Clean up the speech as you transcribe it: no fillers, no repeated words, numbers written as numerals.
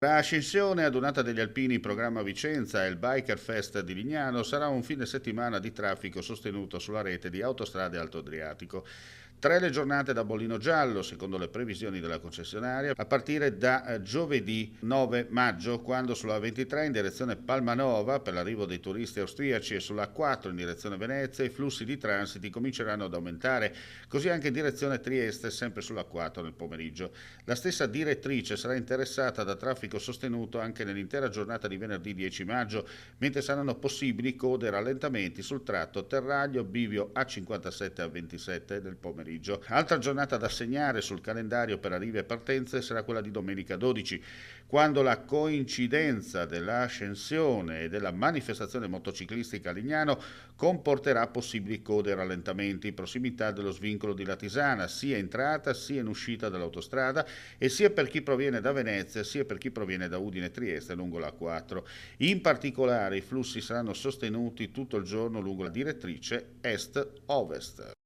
La Ascensione adunata degli Alpini in programma a Vicenza e il Biker Fest di Lignano sarà un fine settimana di traffico sostenuto sulla rete di Autostrade Alto Adriatico. 3 le giornate da bollino giallo, secondo le previsioni della concessionaria, a partire da giovedì 9 maggio, quando sulla 23 in direzione Palmanova per l'arrivo dei turisti austriaci e sulla 4 in direzione Venezia i flussi di transiti cominceranno ad aumentare, così anche in direzione Trieste, sempre sulla 4 nel pomeriggio. La stessa direttrice sarà interessata da traffico sostenuto anche nell'intera giornata di venerdì 10 maggio, mentre saranno possibili code e rallentamenti sul tratto Terraglio-Bivio A57 a 27 del pomeriggio. Altra giornata da segnare sul calendario per arrivi e partenze sarà quella di domenica 12, quando la coincidenza dell'ascensione e della manifestazione motociclistica a Lignano comporterà possibili code e rallentamenti in prossimità dello svincolo di Latisana, sia entrata sia in uscita dall'autostrada e sia per chi proviene da Venezia sia per chi proviene da Udine e Trieste lungo la 4. In particolare i flussi saranno sostenuti tutto il giorno lungo la direttrice est-ovest.